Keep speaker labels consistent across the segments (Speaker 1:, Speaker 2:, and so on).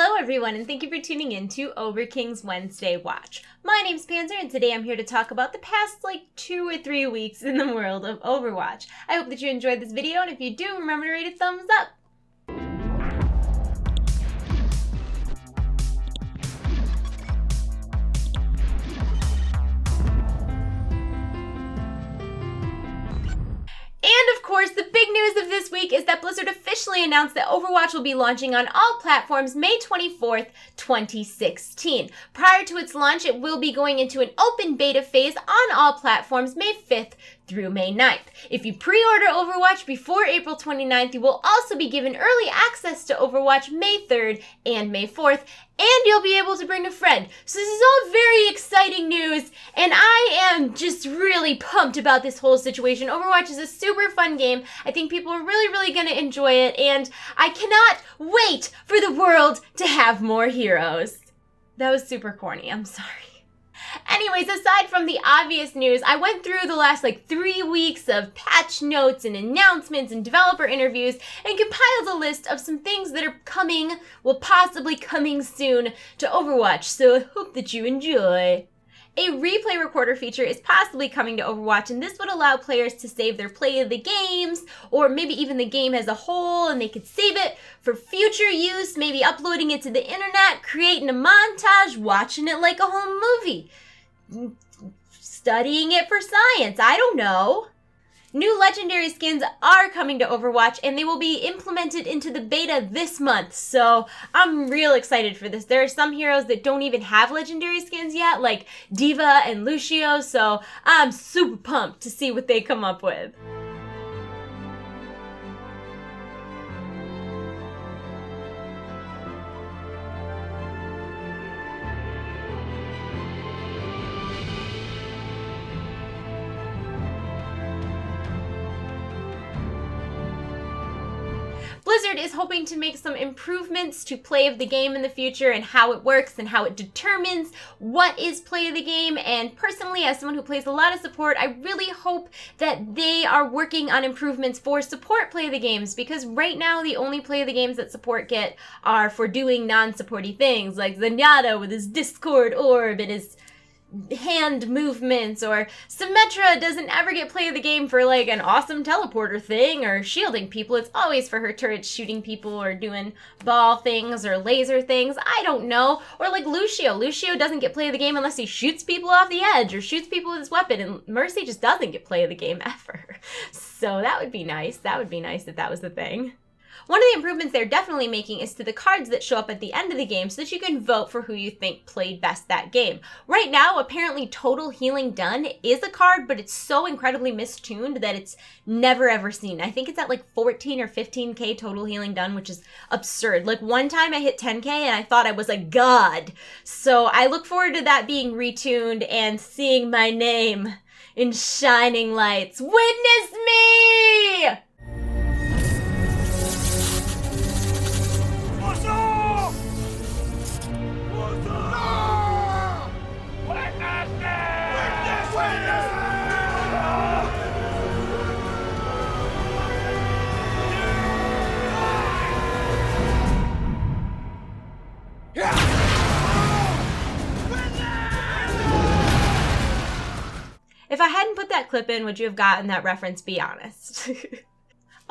Speaker 1: Hello everyone, and thank you for tuning in to Overking's Wednesday Watch. My name's Panzer, and today I'm here to talk about the past 2 or 3 weeks in the world of Overwatch. I hope that you enjoyed this video, and if you do, remember to rate it thumbs up. And of course, the big news of this week is that Blizzard officially announced that Overwatch will be launching on all platforms May 24th, 2016. Prior to its launch, it will be going into an open beta phase on all platforms May 5th through May 9th. If you pre-order Overwatch before April 29th, you will also be given early access to Overwatch May 3rd and May 4th, and you'll be able to bring a friend. So this is all very exciting news, and I am just really pumped about this whole situation. Overwatch is a super fun game. I think people are really gonna enjoy it, and I cannot wait for the world to have more heroes. That was super corny, I'm sorry. Anyways, aside from the obvious news, I went through the last 3 weeks of patch notes and announcements and developer interviews and compiled a list of some things that are coming, possibly coming soon to Overwatch, so I hope that you enjoy. A replay recorder feature is possibly coming to Overwatch, and this would allow players to save their play of the games, or maybe even the game as a whole, and they could save it for future use, maybe uploading it to the internet, creating a montage, watching it like a whole movie, studying it for science, I don't know. New legendary skins are coming to Overwatch, and they will be implemented into the beta this month, so I'm real excited for this. There are some heroes that don't even have legendary skins yet, like Diva and Lucio, so I'm super pumped to see what they come up with. Blizzard is hoping to make some improvements to play of the game in the future and how it works and how it determines what is play of the game. And personally, as someone who plays a lot of support, I really hope that they are working on improvements for support play of the games, because right now the only play of the games that support get are for doing non-supporty things, like Zenyatta with his Discord orb and his hand movements, or Symmetra doesn't ever get play of the game for an awesome teleporter thing or shielding people. It's always for her turrets shooting people or doing ball things or laser things. I don't know. Or Lucio. Lucio doesn't get play of the game unless he shoots people off the edge or shoots people with his weapon, and Mercy just doesn't get play of the game ever. So that would be nice. That would be nice if that was the thing. One of the improvements they're definitely making is to the cards that show up at the end of the game so that you can vote for who you think played best that game. Right now, apparently Total Healing Done is a card, but it's so incredibly mistuned that it's never ever seen. I think it's at 14 or 15k Total Healing Done, which is absurd. One time I hit 10k and I thought I was a god. So I look forward to that being retuned and seeing my name in shining lights. Witness me! If I hadn't put that clip in, would you have gotten that reference? Be honest.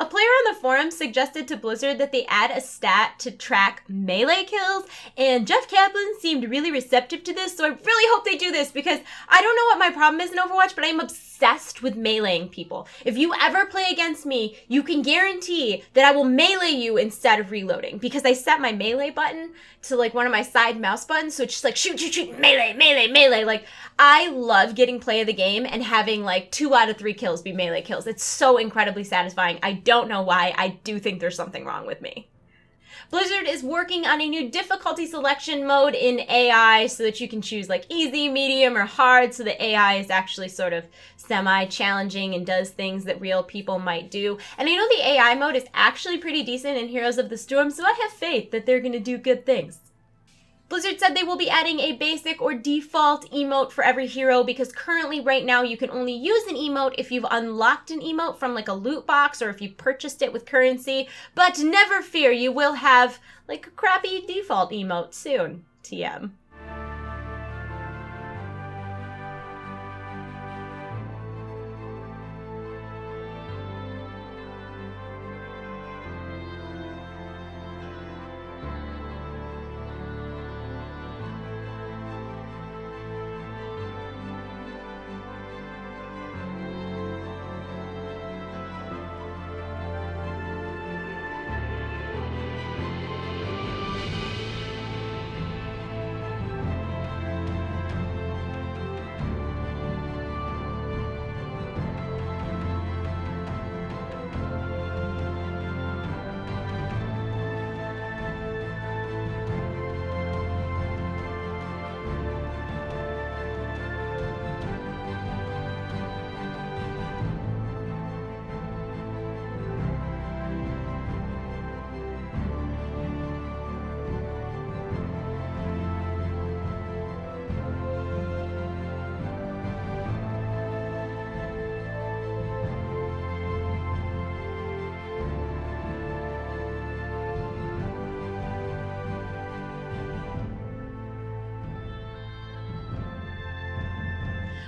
Speaker 1: A player on the forum suggested to Blizzard that they add a stat to track melee kills, and Jeff Kaplan seemed really receptive to this, so I really hope they do this, because I don't know what my problem is in Overwatch, but I'm obsessed with meleeing people. If you ever play against me, you can guarantee that I will melee you instead of reloading, because I set my melee button to one of my side mouse buttons, so it's just shoot, melee, melee. I love getting play of the game and having 2 out of 3 kills be melee kills. It's so incredibly satisfying. I don't know why. I do think there's something wrong with me. Blizzard is working on a new difficulty selection mode in AI so that you can choose easy, medium, or hard, so the AI is actually sort of semi-challenging and does things that real people might do. And I know the AI mode is actually pretty decent in Heroes of the Storm, so I have faith that they're going to do good things. Blizzard said they will be adding a basic or default emote for every hero because currently right now you can only use an emote if you've unlocked an emote from like a loot box or if you purchased it with currency. But never fear, you will have like a crappy default emote soon. TM.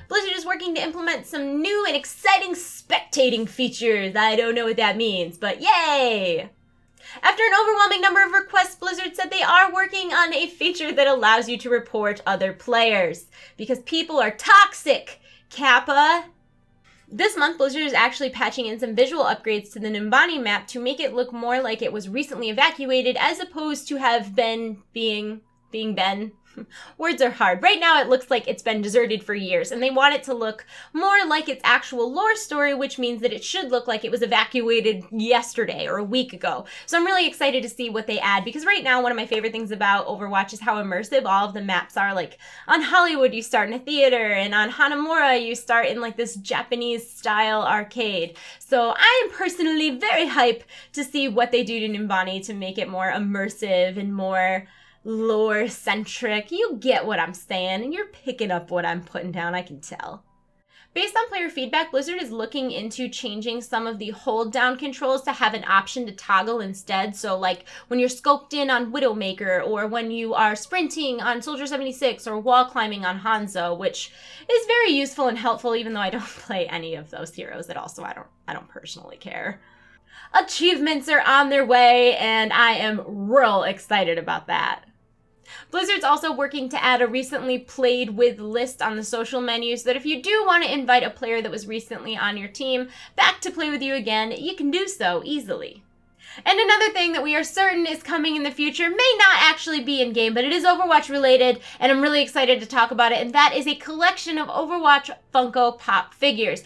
Speaker 1: Blizzard is working to implement some new and exciting spectating features. I don't know what that means, but yay! After an overwhelming number of requests, Blizzard said they are working on a feature that allows you to report other players. Because people are toxic, Kappa. This month, Blizzard is actually patching in some visual upgrades to the Nimbani map to make it look more like it was recently evacuated as opposed to have been being Words are hard. Right now it looks like it's been deserted for years, and they want it to look more like its actual lore story, which means that it should look like it was evacuated yesterday or a week ago. So I'm really excited to see what they add, because right now one of my favorite things about Overwatch is how immersive all of the maps are. Like on Hollywood you start in a theater, and on Hanamura you start in like this Japanese style arcade. So I am personally very hyped to see what they do to Nimbani to make it more immersive and more lore-centric. You get what I'm saying, and you're picking up what I'm putting down, I can tell. Based on player feedback, Blizzard is looking into changing some of the hold-down controls to have an option to toggle instead. So like when you're scoped in on Widowmaker, or when you are sprinting on Soldier 76, or wall climbing on Hanzo, which is very useful and helpful, even though I don't play any of those heroes at all, so I don't personally care. Achievements are on their way, and I am real excited about that. Blizzard's also working to add a recently played with list on the social menu so that if you do want to invite a player that was recently on your team back to play with you again, you can do so easily. And another thing that we are certain is coming in the future may not actually be in-game, but it is Overwatch related, and I'm really excited to talk about it, and that is a collection of Overwatch Funko Pop figures.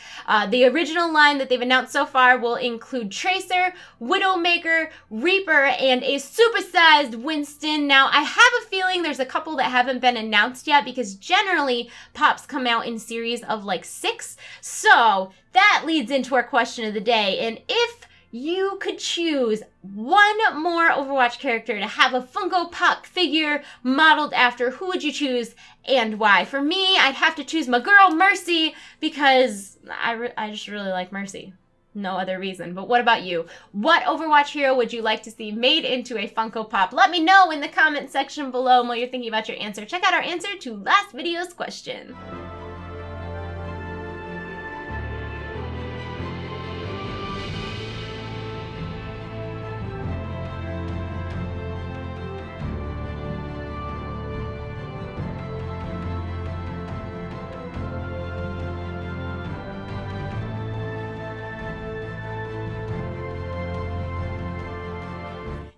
Speaker 1: The original line that they've announced so far will include Tracer, Widowmaker, Reaper, and a supersized Winston. Now, I have a feeling there's a couple that haven't been announced yet, because generally Pops come out in series of like 6, so that leads into our question of the day, and if you could choose one more Overwatch character to have a Funko Pop figure modeled after, who would you choose and why? For me, I'd have to choose my girl Mercy, because I just really like Mercy. No other reason. But what about you? What Overwatch hero would you like to see made into a Funko Pop? Let me know in the comment section below. And while you're thinking about your answer, check out our answer to last video's question.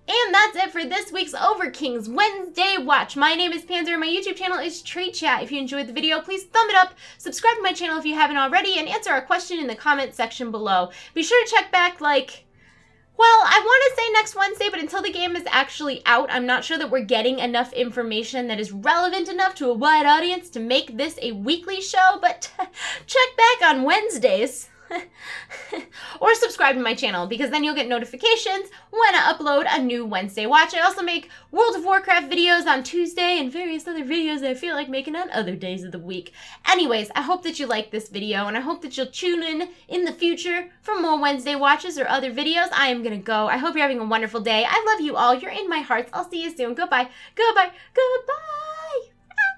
Speaker 1: And that's it for this week's Overking's Wednesday Watch. My name is Panzer, my YouTube channel is TradeChat. If you enjoyed the video, please thumb it up, subscribe to my channel if you haven't already, and answer our question in the comment section below. Be sure to check back, well, I want to say next Wednesday, but until the game is actually out, I'm not sure that we're getting enough information that is relevant enough to a wide audience to make this a weekly show, but check back on Wednesdays. Or subscribe to my channel, because then you'll get notifications when I upload a new Wednesday watch. I also make World of Warcraft videos on Tuesday and various other videos that I feel like making on other days of the week. Anyways, I hope that you like this video, and I hope that you'll tune in the future for more Wednesday watches or other videos. I am gonna go. I hope you're having a wonderful day. I love you all. You're in my hearts. I'll see you soon. Goodbye. Goodbye. Goodbye.